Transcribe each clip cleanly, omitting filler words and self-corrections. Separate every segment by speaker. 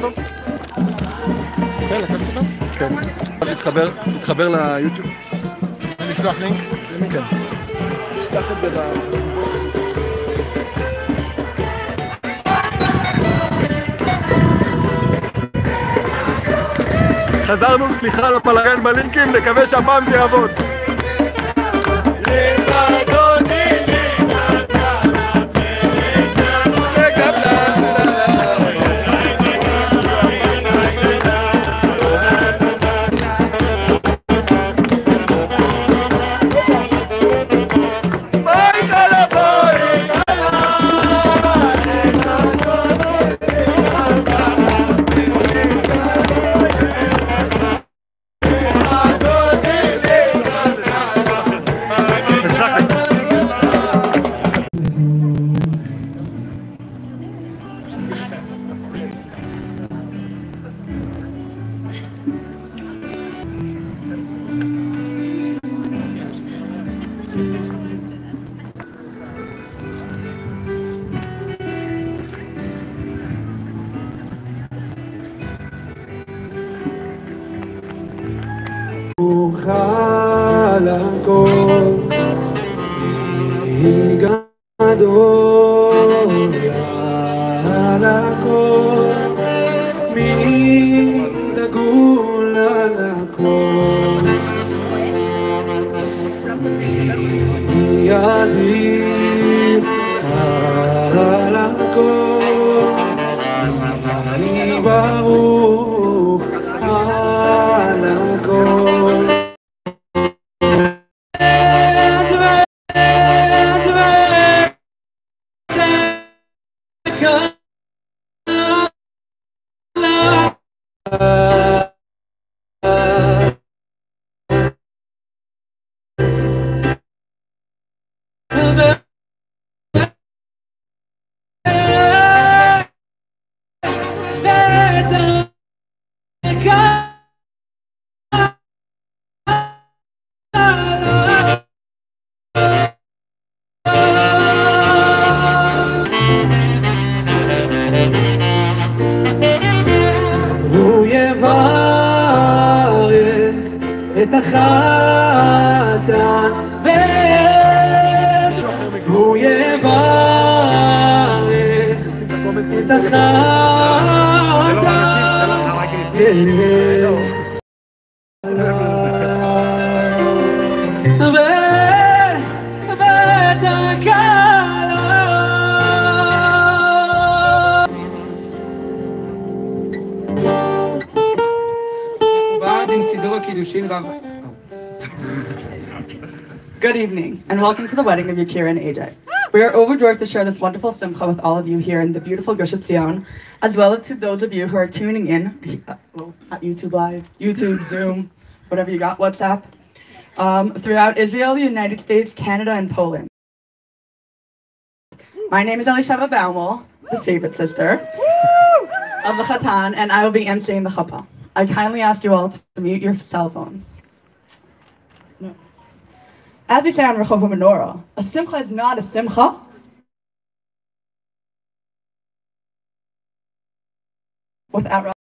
Speaker 1: אותו? כן, לקחת אותו? כן. תתחבר ליוטיוב. נשלח לינק? כן. נשלח את זה ב... חזרנו, סליחה על הפלגן בלינקים, נקווה שהפעם זה יעבוד.
Speaker 2: אוכל הכל, היא גדול על הכל, מי דגול על הכל, היא אדיר על הכל, היא ברוך על הכל. את החתן והוא יברך את
Speaker 3: Good evening, and welcome to the wedding of Vikira and AJ. We are overjoyed to share this wonderful simcha with all of you here in the beautiful Gush Etzion, as well as to those of you who are tuning in, at YouTube Live, YouTube, Zoom, whatever you got, WhatsApp, throughout Israel, the United States, Canada, and Poland. My name is Elisheva Baumel, the favorite sister of the Chatan, and I will be emceeing the Choppa. I kindly ask you all to mute your cell phones. No. As we say on Rehov Menorah, a simcha is not a simcha without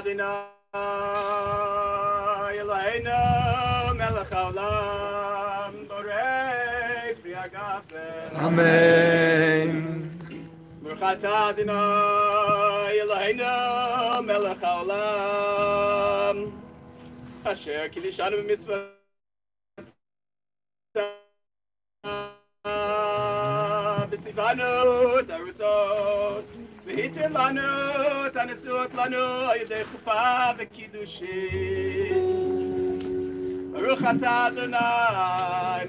Speaker 4: Adonai Eloheinu melech haolam borei pri hagafen.
Speaker 1: Amen.
Speaker 4: Baruch atah Adonai Eloheinu melech haolam asher kiddushanu b'mitzvotav v'tzivanu darusot והיתם לנו, תנסות לנו, על ידי חופה וקידושים. ברוך אתה אדוני,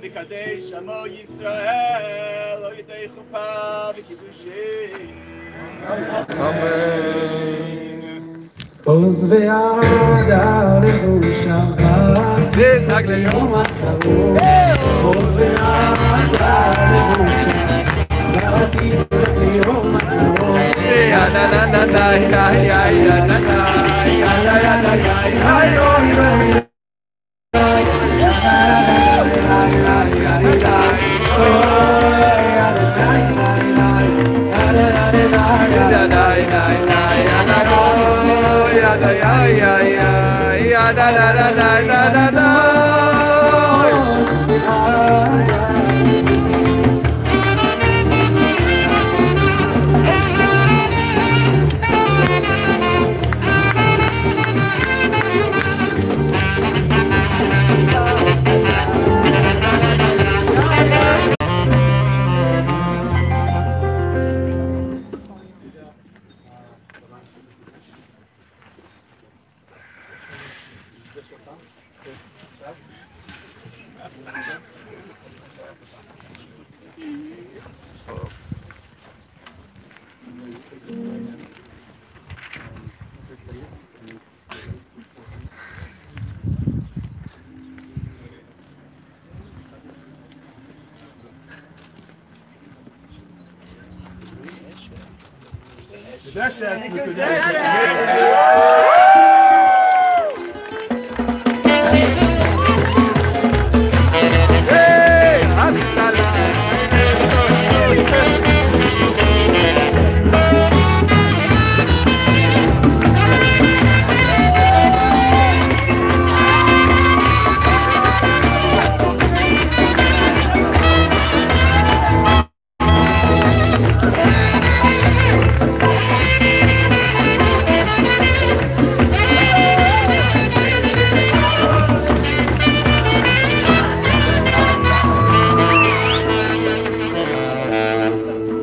Speaker 4: מקדש עמו ישראל, על ידי חופה וקידושים.
Speaker 1: אמן.
Speaker 2: עוז ועדה לבוא שבת
Speaker 1: תשחק ליום
Speaker 2: יום הקרוב עוז ועדה לבוא שבת תשחק ליום הקרוב
Speaker 1: יא נה נה נה נה יא יא יא נה נה יא יא יא יא יא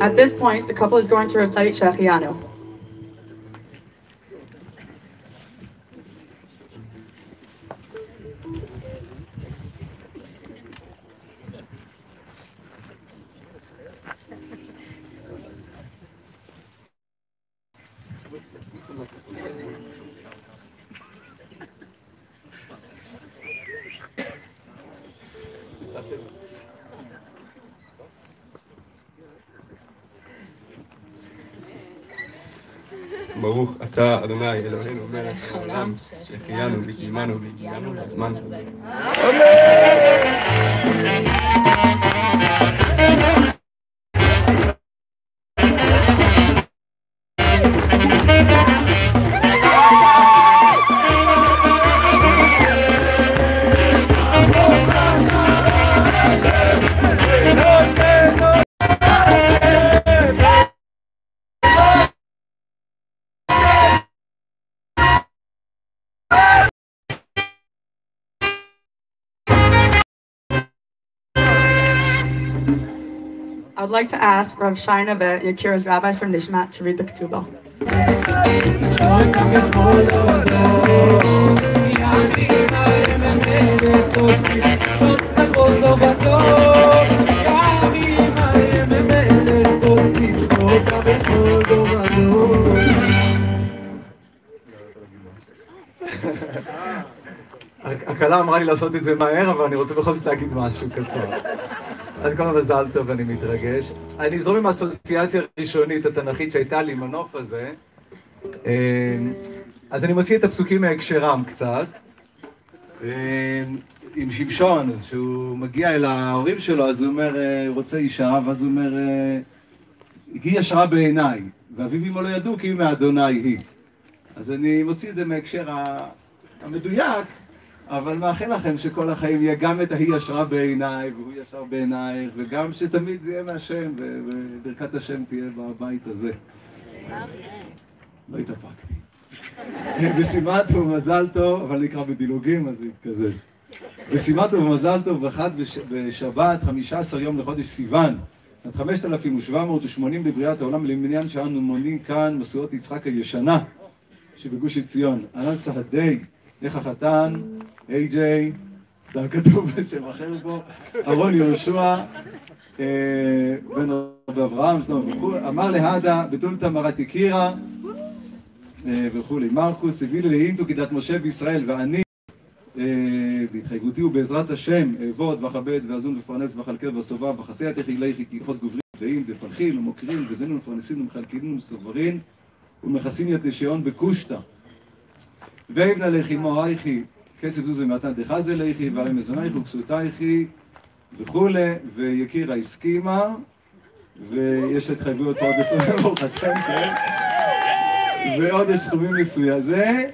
Speaker 3: At this point, the couple is going to recite Shechianu.
Speaker 5: ברוך אתה אדוני אלוהינו מלך העולם שהחיינו וקיימנו והגיענו לזמן הזה.
Speaker 3: I would like to ask Rav Shaina Yakira's rabbi from Nishmat to read the Ketubah.
Speaker 1: הכלה אמרה לי לעשות את זה מהר, אבל אני רוצה בכל זאת להגיד משהו קצר. אז כל מזל טוב, אני מתרגש. אני אזרום עם האסוציאציה הראשונית התנ"כית שהייתה לי עם הנוף הזה. אז אני מוציא את הפסוקים מהקשרם קצת. עם שמשון, אז שהוא מגיע אל ההורים שלו, אז הוא אומר, הוא רוצה אישה, ואז הוא אומר, היא ישרה בעיניי, ואביו אמא לא ידעו כי היא מאדוני היא. אז אני מוציא את זה מהקשר המדויק, אבל מאחל לכם שכל החיים יהיה גם את ההיא ישרה בעיניי, והוא ישר בעינייך, וגם שתמיד זה יהיה מהשם, וברכת השם תהיה בבית הזה. לא התאפקתי. בשימת ומזל טוב, אבל נקרא בדילוגים, אז יתקזז. בשימת ומזל טוב, בחד בשבת, 15 יום לחודש סיוון, עד 5780 לבריאת העולם, למניין שאנו מונים כאן משואות יצחק הישנה, שבגוש עציון. אהלן סהדי, איך החתן, ג'יי, סתם כתוב בשם אחר בו, אהרון יהושע, בן רבי אברהם, אמר להדה, בתולתא מרת יקירה, וכולי. מרקוס הביא לי לאינטו כדת משה בישראל, ואני בהתחייבותי ובעזרת השם אעבוד ואכבד ואזון ופרנס ואכלכל וסובב וחסי את יחילי כיחות גוברים ואין ופלחין ומוקרין וזינו ומפרנסין ומחלקין ומסוברין ומכסין ית נשיון בקושטה ואבנה לחימו אייכי כסף זוזי מתן דחזה לאיכי ועלי מזונייך וכסותייכי וכולי. ויקירה הסכימה ויש התחייבויות פה עוד 20 ברוך השם, כן? ועוד יש סכומים מסוים זה.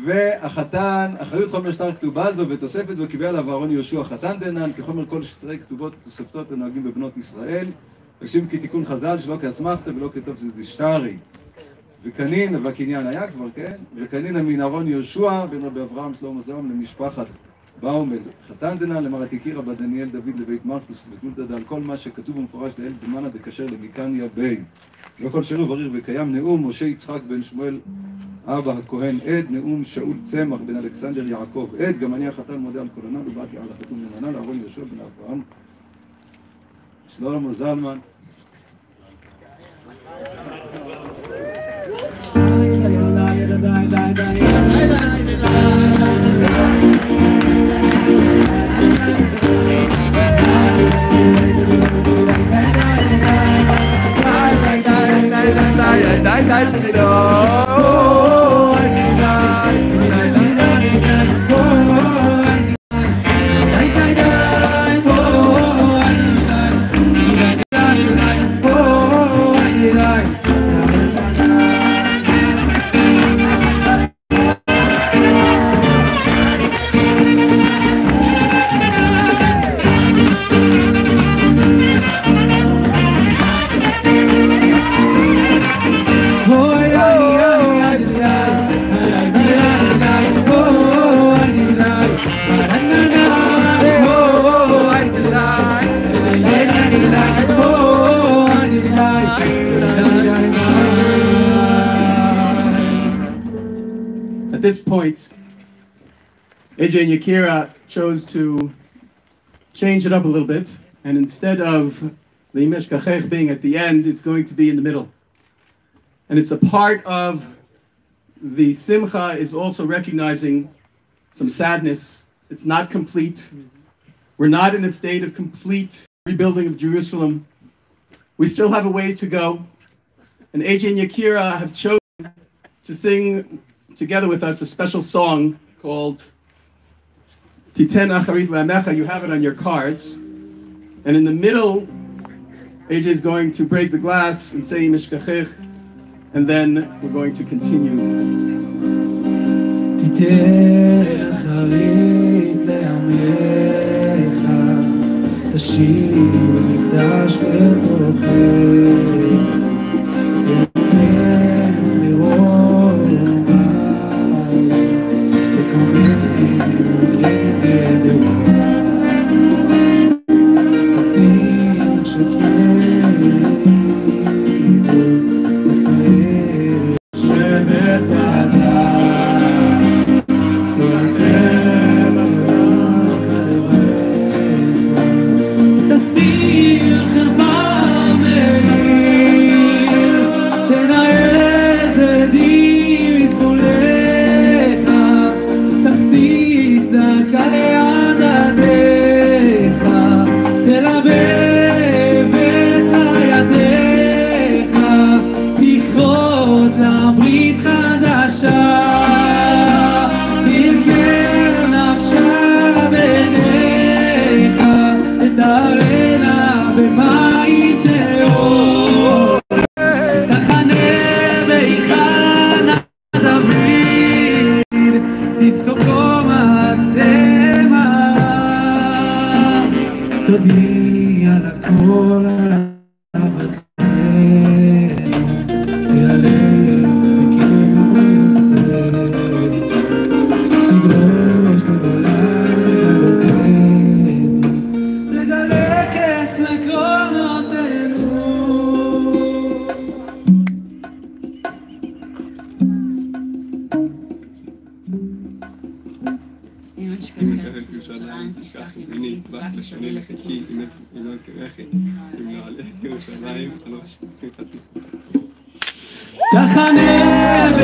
Speaker 1: והחתן, אחריות חומר שטר כתובה זו ותוספת זו קיבל עליו אהרון יהושע חתן דנן, כחומר כל שטרי כתובות תוספתות הנוהגים בבנות ישראל, ושם כתיקון חז"ל שלא כאסמכתא ולא כתוב שזה שטרי. וקנין, והקניין היה כבר, כן? וקנין מן אהרון יהושע בן רבי אברהם שלמה זלמן למשפחת באומל חתן דנן, למרת יקירה בת דניאל דוד לבית מרקוס ותמולתא על כל מה שכתוב במפורש לאל דמנא דקשר למיקניה בי. וכל שירו בריר וקיים נאום משה יצחק בן שמואל אבא הכהן עד, נאום שאול צמח בן אלכסנדר יעקב עד, גם אני החתן מודה על כל הנ"ל ובאתי על החתום למנה לאהרון יהושע בן אברהם שלמה זלמן.
Speaker 4: At this point, AJ and Yakira chose to change it up a little bit, and instead of the Imesh Kachech being at the end, it's going to be in the middle. And it's a part of the Simcha is also recognizing some sadness. It's not complete. We're not in a state of complete rebuilding of Jerusalem. We still have a ways to go. And AJ and Yakira have chosen to sing together with us a special song called Titen Acharit Lamecha. You have it on your cards. And in the middle, AJ is going to break the glass and say Mishkachech, and then we're going to continue.
Speaker 2: Titen Acharit Lamecha, Tashir Mikdash V'Tocheh. תחנה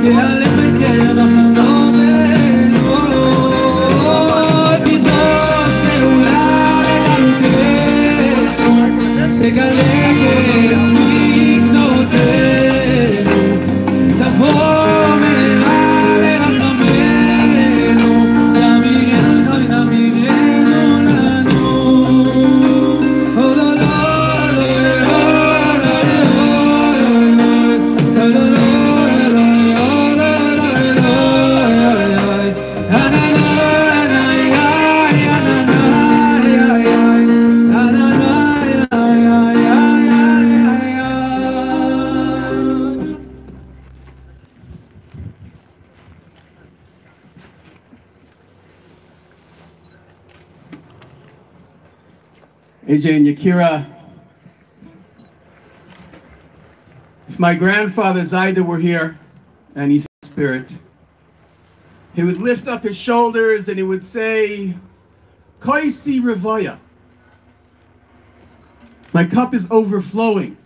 Speaker 2: תיעלם בקרב החלוננו, תזרוק פעולה לגלותנו, תגלה קץ מקנותינו, תבוא מהרה לרחמנו, תאמירנו לך ותאמירנו לנו. Oh לא לא לא לא לא לא
Speaker 4: AJ and Yakira, if my grandfather Zaida were here, and he's in spirit, he would lift up his shoulders and he would say, Koisi Revaya. My cup is overflowing.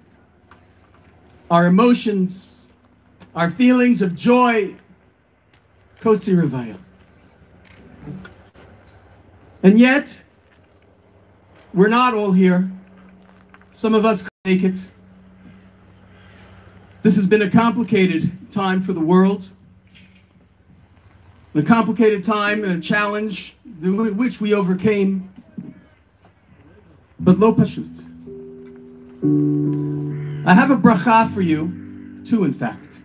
Speaker 4: Our emotions, our feelings of joy, Koisi Revaya. And yet, we're not all here. Some of us could make it. This has been a complicated time for the world. A complicated time and a challenge which we overcame. But lo pashut. I have a bracha for you, two in fact.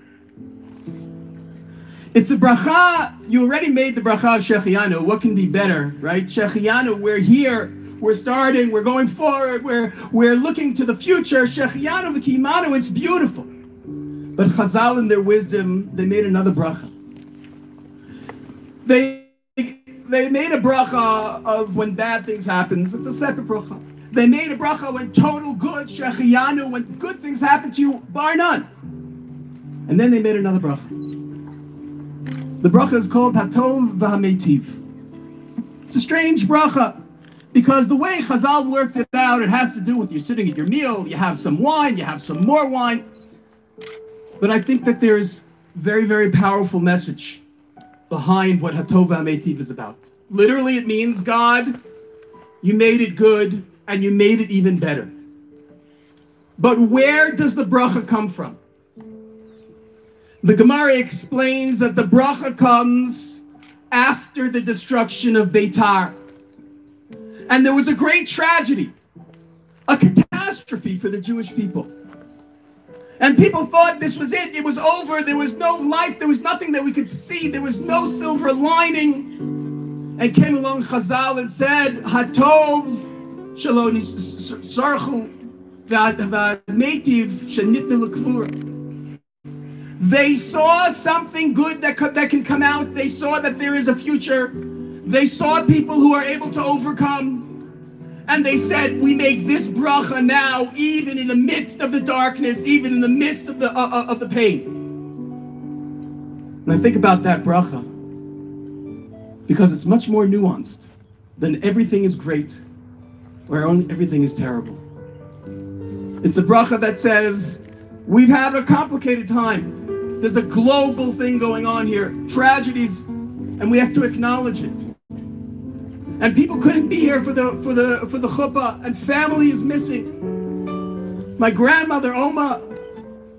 Speaker 4: It's a bracha, you already made the bracha of Shechianu. What can be better, right? Shechianu, we're here. We're starting, we're going forward, we're looking to the future. Shechianu v'kimanu, it's beautiful. But Chazal in their wisdom, they made another bracha. They made a bracha of when bad things happen. It's a separate bracha. They made a bracha when total good, Shechianu, when good things happen to you, bar none. And then they made another bracha. The bracha is called Hatov v'Hametiv. It's a strange bracha. Because the way Chazal worked it out, it has to do with you're sitting at your meal, you have some wine, you have some more wine. But I think that there's very, very powerful message behind what Hatov HaMeitiv is about. Literally, it means, God, you made it good, and you made it even better. But where does the bracha come from? The Gemara explains that the bracha comes after the destruction of Beitar. And there was a great tragedy, a catastrophe for the Jewish people. And people thought this was it was over, there was no life, there was nothing that we could see, there was no silver lining. And came along Chazal and said, Hatov shalom sarchu v'metiv shenitnu l'kvura. They saw something good that can come out. They saw that there is a future. They saw people who are able to overcome. And they said, we make this bracha now, even in the midst of the darkness, even in the midst of the pain. And I think about that bracha, because it's much more nuanced than everything is great, or everything is terrible. It's a bracha that says, we've had a complicated time. There's a global thing going on here, tragedies, and we have to acknowledge it. And people couldn't be here for the chuppah, and family is missing. My grandmother Oma,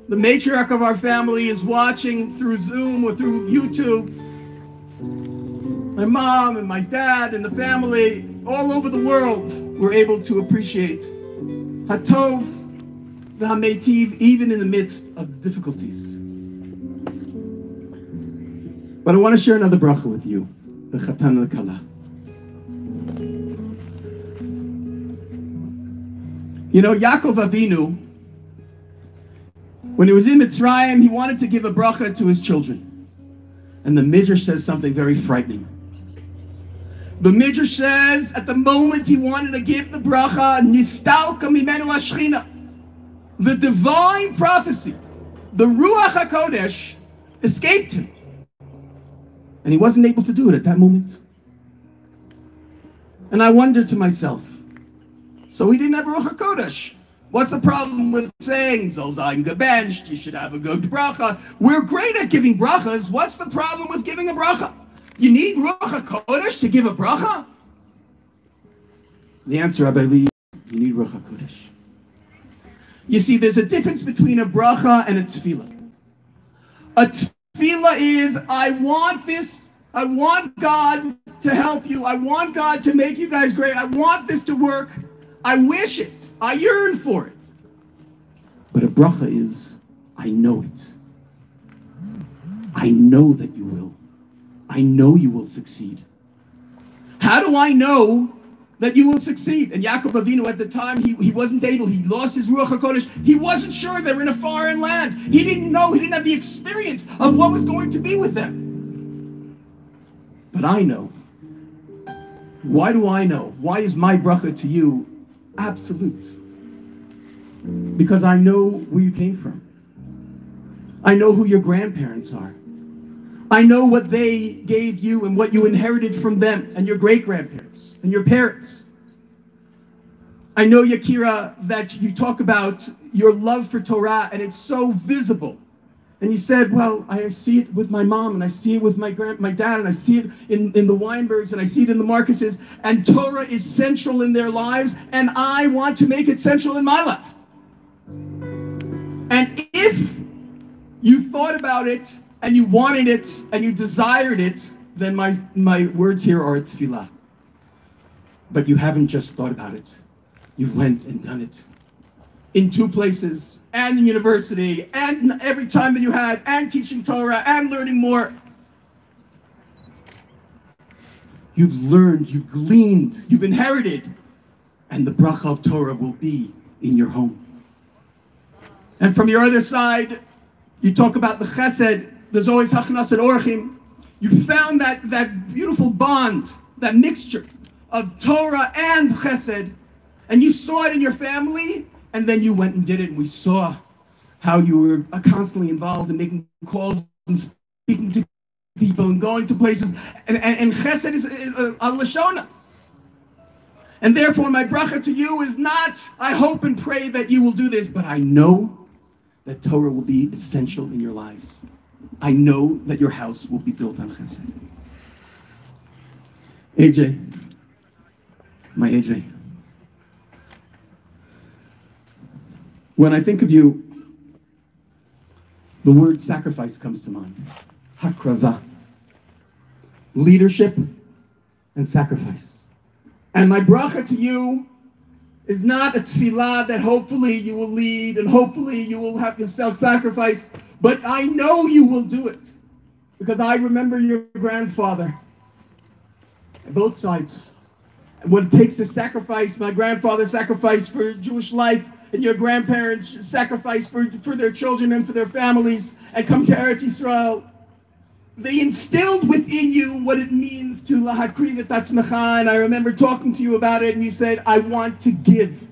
Speaker 4: the matriarch of our family, is watching through Zoom or through YouTube. My mom and my dad and the family all over the world were able to appreciate Hatov v'Hameitiv even in the midst of the difficulties. But I want to share another bracha with you, the Chatan and the Kala. You know, Yaakov Avinu, when he was in Mitzrayim, he wanted to give a bracha to his children. And the Midrash says something very frightening. The Midrash says, at the moment he wanted to give the bracha, Nistalka mimenu hashchina, the divine prophecy, the Ruach HaKodesh, escaped him. And he wasn't able to do it at that moment. And I wondered to myself, so he didn't have Ruach HaKodesh. What's the problem with saying, Zol sein gebencht, you should have a good bracha? We're great at giving brachas. What's the problem with giving a bracha? You need Ruach HaKodesh to give a bracha? The answer, I believe, you need Ruach HaKodesh. You see, there's a difference between a bracha and a tefillah. A tefillah is, I want this, I want God to help you, I want God to make you guys great, I want this to work, I wish it, I yearn for it. But a bracha is, I know it. I know that you will. I know you will succeed. How do I know that you will succeed? And Yaakov Avinu at the time, he wasn't able, he lost his Ruach HaKodesh. He wasn't sure they were in a foreign land. He didn't know, he didn't have the experience of what was going to be with them. But I know. Why do I know? Why is my bracha to you absolute? Because I know where you came from. I know who your grandparents are. I know what they gave you and what you inherited from them and your great-grandparents and your parents. I know, Yakira, that you talk about your love for Torah and it's so visible. And you said, well, I see it with my mom and I see it with my dad and I see it in the Weinbergs and I see it in the Marcuses, and Torah is central in their lives and I want to make it central in my life. And if you thought about it and you wanted it and you desired it, then my words here are tefillah. But you haven't just thought about it. You went and done it. In 2 places, and in university, and every time that you had, and teaching Torah, and learning more. You've learned, you've gleaned, you've inherited, and the bracha of Torah will be in your home. And from your other side, you talk about the chesed. There's always hachnas and orchim. You found that beautiful bond, that mixture of Torah and chesed, and you saw it in your family, and then you went and did it, and we saw how you were constantly involved in making calls and speaking to people and going to places, and chesed is al lashona. And therefore, my bracha to you is not, I hope and pray that you will do this, but I know that Torah will be essential in your lives. I know that your house will be built on chesed. AJ, my AJ. When I think of you, the word sacrifice comes to mind. Hakrava. Leadership and sacrifice. And my bracha to you is not a tefillah that hopefully you will lead and hopefully you will have yourself sacrifice, but I know you will do it. Because I remember your grandfather. Both sides. And what it takes to sacrifice, my grandfather sacrificed for Jewish life, and your grandparents sacrificed for their children and for their families, and come to Eretz Yisrael. They instilled within you what it means to lahakriv et atzmecha, and I remember talking to you about it, and you said, I want to give.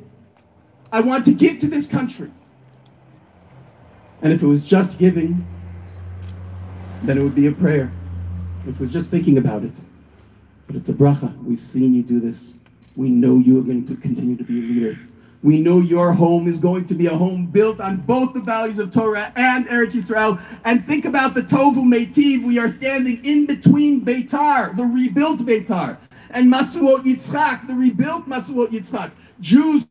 Speaker 4: I want to give to this country. And if it was just giving, then it would be a prayer. If it was just thinking about it. But it's a bracha. We've seen you do this. We know you are going to continue to be a leader. We know your home is going to be a home built on both the values of Torah and Eretz Yisrael. And think about the Tovu Meitiv. We are standing in between Beitar, the rebuilt Beitar, and Masuot Yitzchak, the rebuilt Masuot Yitzchak. Jews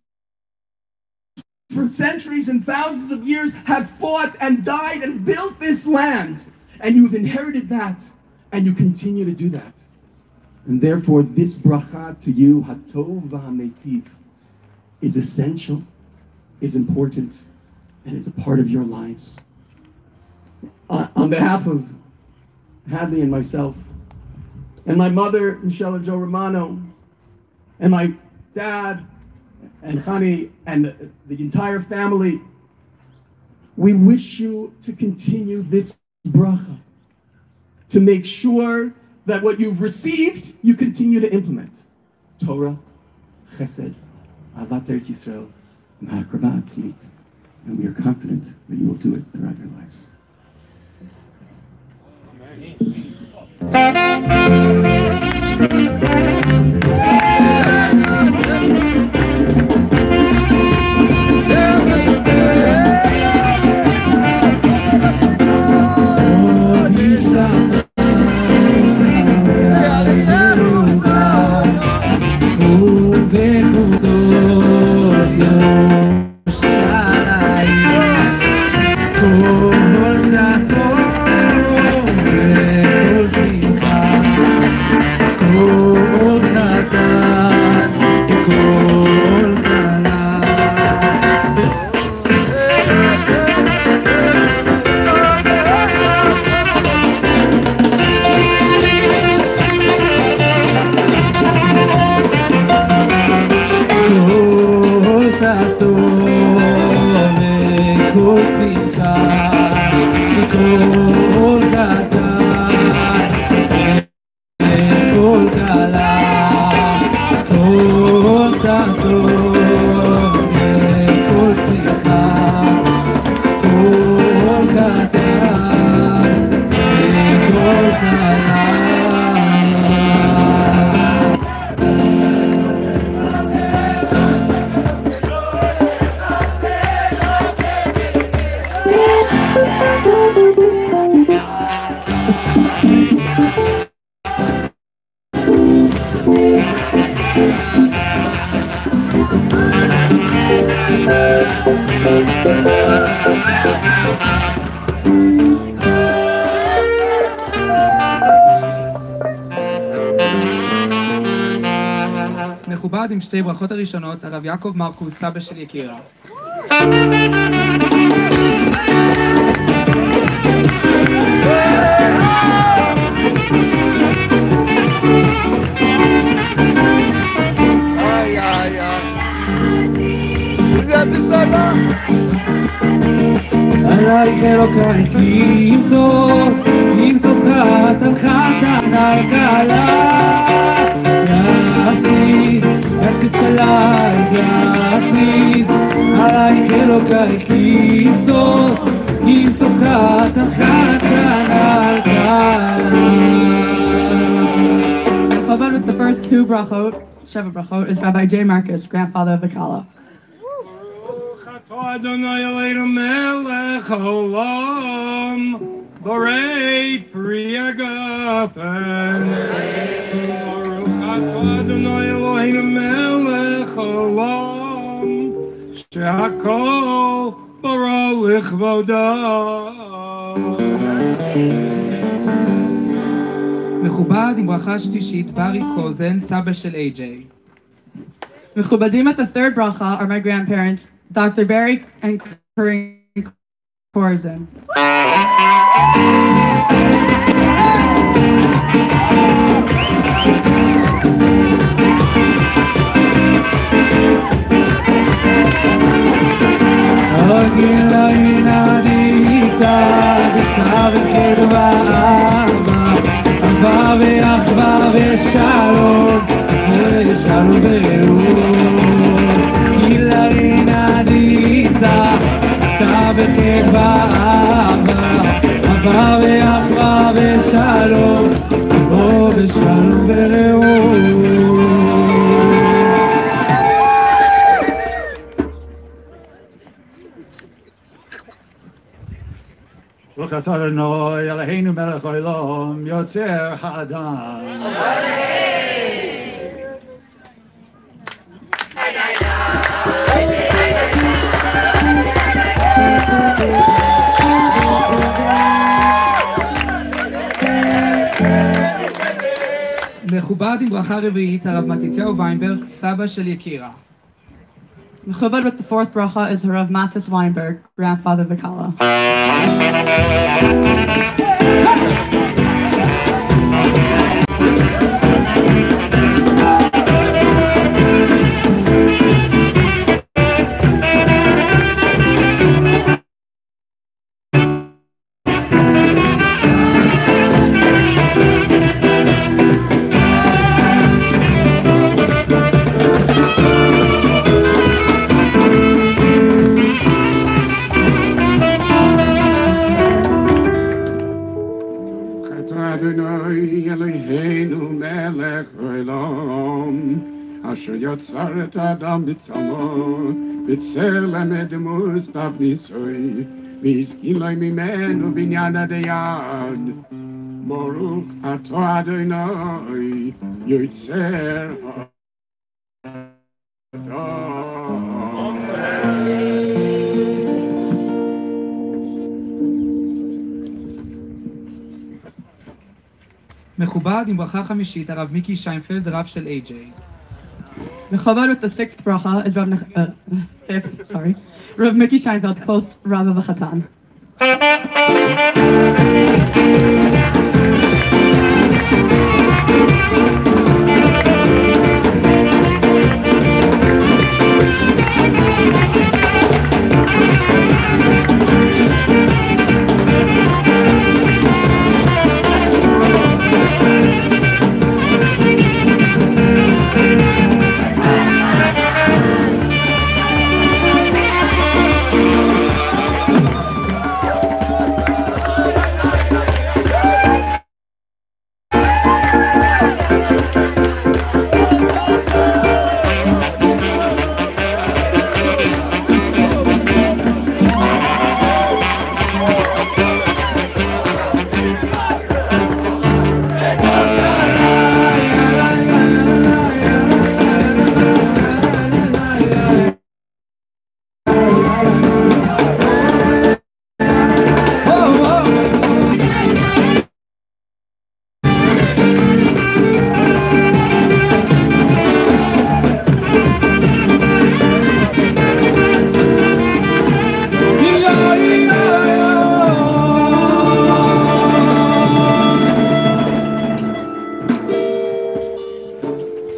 Speaker 4: for centuries and thousands of years have fought and died and built this land. And you've inherited that, and you continue to do that. And therefore, this bracha to you, Hatov v'Hameitiv, is essential, is important, and is a part of your lives. On behalf of Hadley and myself, and my mother, Michelle and Joe Romano, and my dad, and Hani, and the entire family, we wish you to continue this bracha, to make sure that what you've received, you continue to implement. Torah, chesed, Ahavat Eretz Yisrael, and Hakrava Atzmit. And we are confident that you will do it throughout your lives.
Speaker 2: Amen. מכובד עם שתי ברכות הראשונות, הרב יעקב מרקוס, סבא של יקירה. עלייך אלוקייך ימסוס חתן חתן על כלה יסניס עלייך יסניס עלייך אלוקייך ימסוס חתן חתן על כלה.
Speaker 3: Chabad with the first two brachot, Sheva brachot, is Rabbi J. Marcus, grandfather of Vikira.
Speaker 6: Adonai Eloheinu melech haolam borei pri hagafen Baruch atah Adonai Eloheinu melech haolam shehakol bara לכבודו.
Speaker 2: מכובד עם ברכה שלישית, ברי קוזן, סבא של איי-ג'יי.
Speaker 3: מכובדים at the third bracha are my grandparents, Dr. Barry and Corinne Korzen.
Speaker 2: אהבה ואחווה ושלום, ושלום ורעות. אילרינה דיצה, סבכת באהבה, אהבה ואחווה ושלום, ושלום ורעות.
Speaker 1: ברוך אתה אדוני אלוהינו מלך העולם יוצר האדם.
Speaker 2: מכובד עם ברכה רביעית, הרב מתתיהו ויינברג, סבא של יקירה.
Speaker 3: Mechubad with the fourth bracha is Rav Matis Weinberg, grandfather of Vikala.
Speaker 6: אשר יוצר את האדם בצלמו, בצלם אדמוס תו ניסוי, והשכיל לו ממנו בניין עד היד. ברוך אתה אדוני, יוצר האדם.
Speaker 2: מכובד עם ברכה חמישית, הרב מיקי שיינפלד, רב של איי-ג'יי.
Speaker 3: Mechabad with the sixth bracha is Rav Mickey Scheinfeld, close Rav of a Chatan.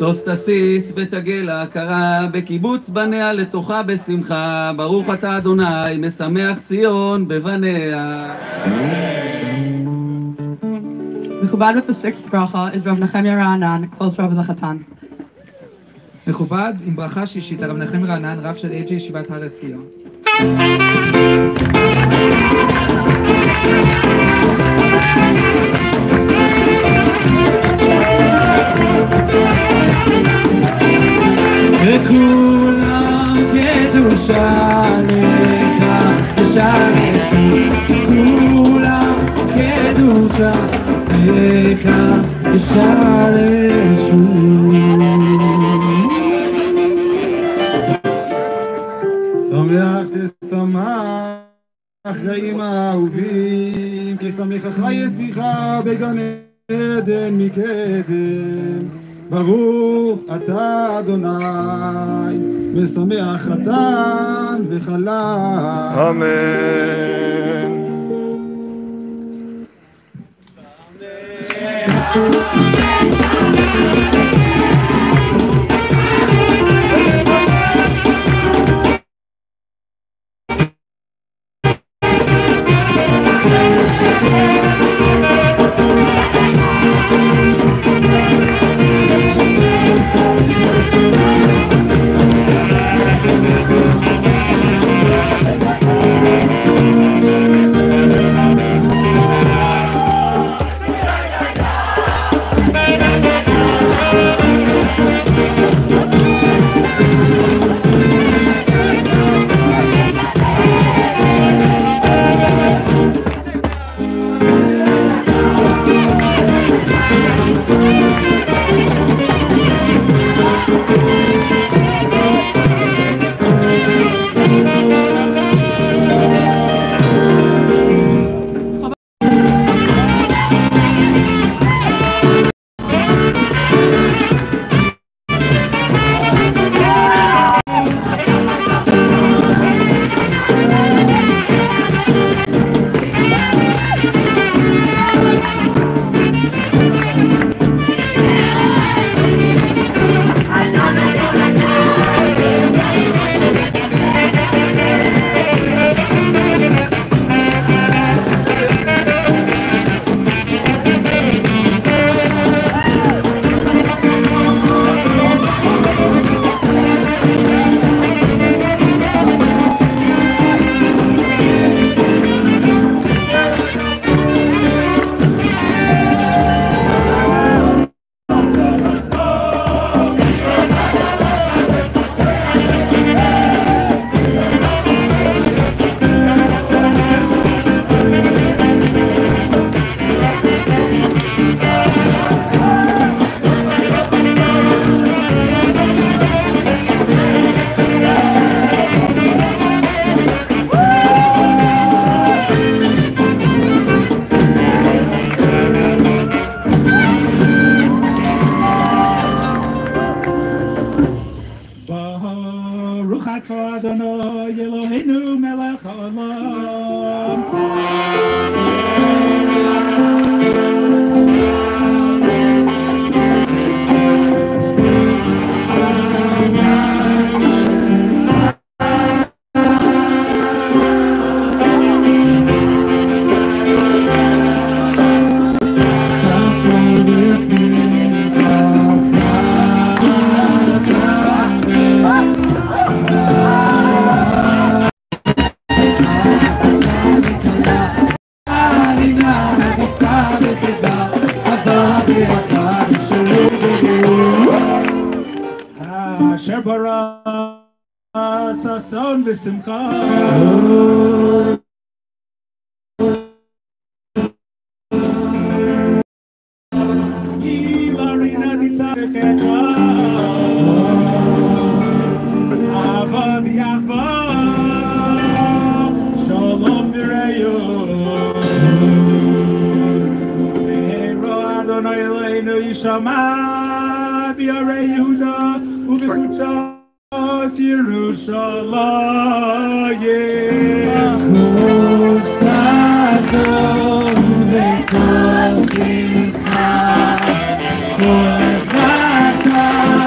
Speaker 7: סוס תסיס ותגל ההכרה, בקיבוץ בניה לתוכה בשמחה, ברוך אתה אדוני, משמח ציון בבניה.
Speaker 3: מכובד with the sixth bracha is Rav Nehemiah Ra'anan, close Rav Lachatan.
Speaker 2: מכובד עם ברכה שישית הרב נחמיה רענן, רב של ג'יי ישיבת הר עציון.
Speaker 7: וכולם קדושה לך ושרשו, כולם קדושה לך ושרשו.
Speaker 1: שמח תשמח חיים האהובים, כי שמחך יציך בגן עדן מקדם. ברוך אתה אדוני, משמח חתן וחלה. אמן.
Speaker 8: אשר ברא ששון ושמחה. ילרינה ניצחך עבד יחבא שלום וריו והרו אדוני אלוהינו ישמע ביערי יהודה ובחוצות ירושלים.
Speaker 7: אחוז אדון וכל שמחה כל אחד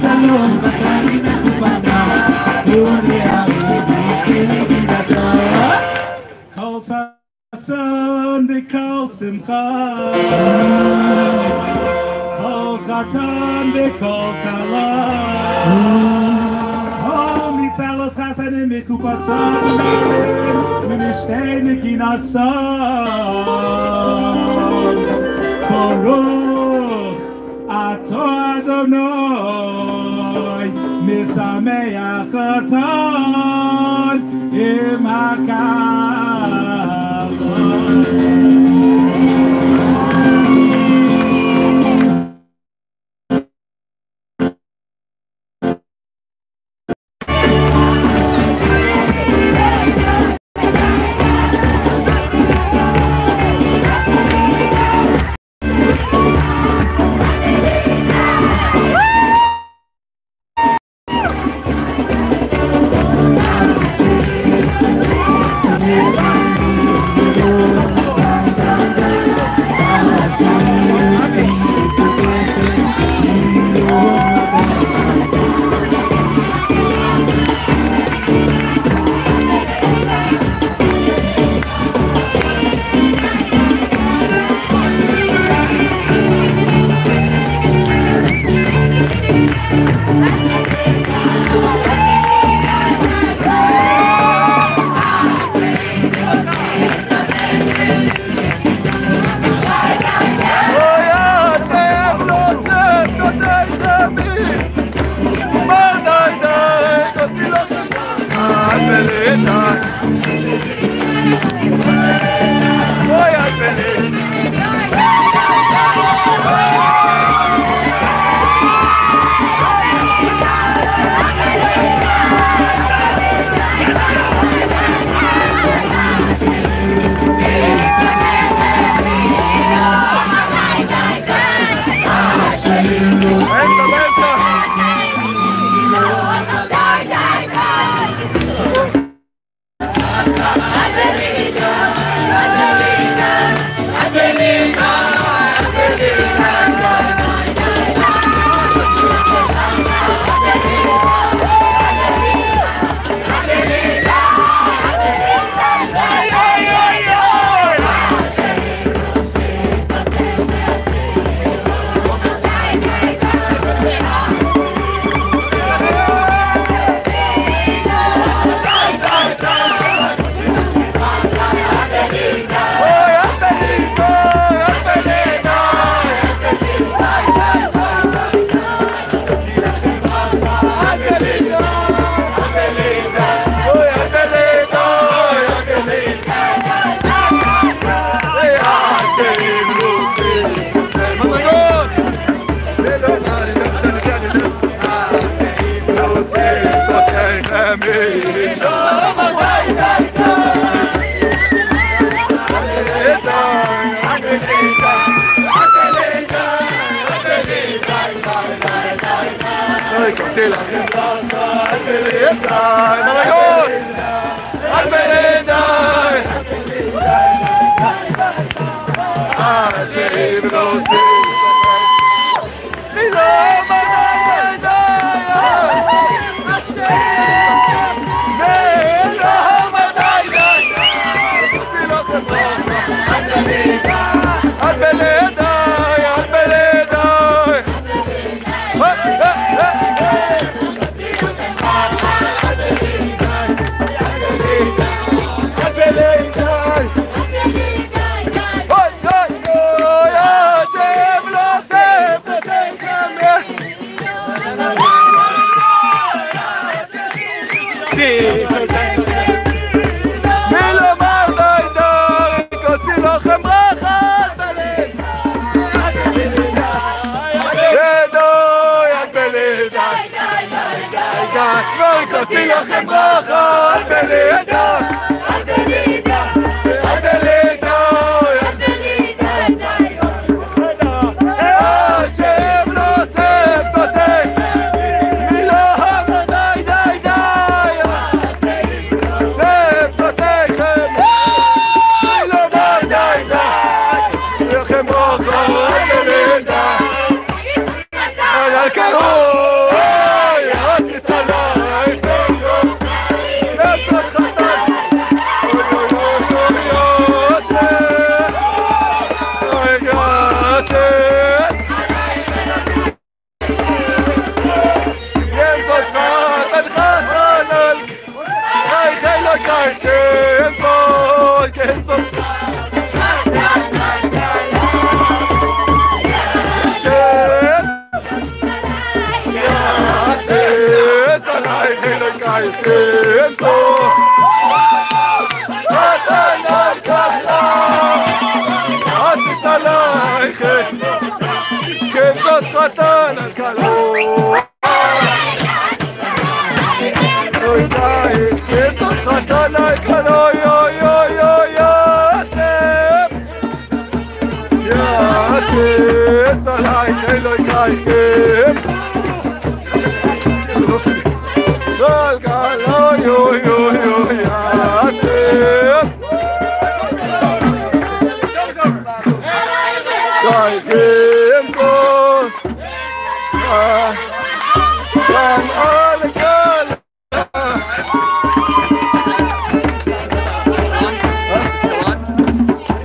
Speaker 8: צלום בחיים מחופתה ונערים משכנים גדול כל ששון וכל שמחה כל חתן וכל כלה כל מצלוס חסדים מחופסות ומשתי נגינסות ברוך אתה אדוני משמח אותנו עם הקהל
Speaker 9: Al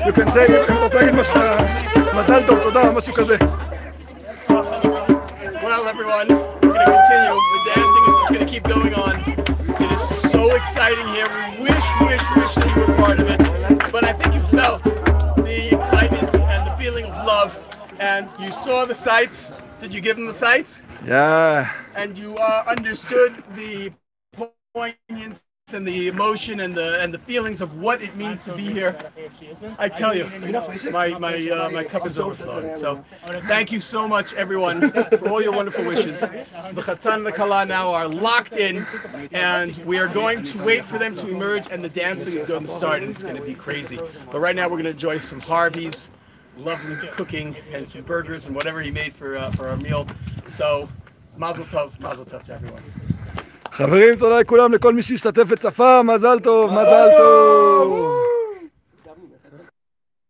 Speaker 1: You can say, אם אתה רוצה להגיד מזל טוב, תודה, משהו כזה.
Speaker 4: Well, everyone, we're going to continue. The dancing is just going to keep going on. It is so exciting here. We wish that you were part of it. But I think you felt the excitement and the feeling of love. And you saw the sights. Did you give them the sights?
Speaker 1: Yeah.
Speaker 4: And you understood the poignance and the emotion and the feelings of what it means to be here. I tell you, my cup is overflowing. So thank you so much, everyone, for all your wonderful wishes. The Chatan and the Kala now are locked in, and we are going to wait for them to emerge, and the dancing is going to start, and it's going to be crazy. But right now we're going to enjoy some Harvey's lovely cooking and some burgers and whatever he made for our meal. So mazel tov to everyone.
Speaker 1: חברים, תודה לכולם, לכל מי שהשתתף וצפה, מזל טוב, מזל טוב.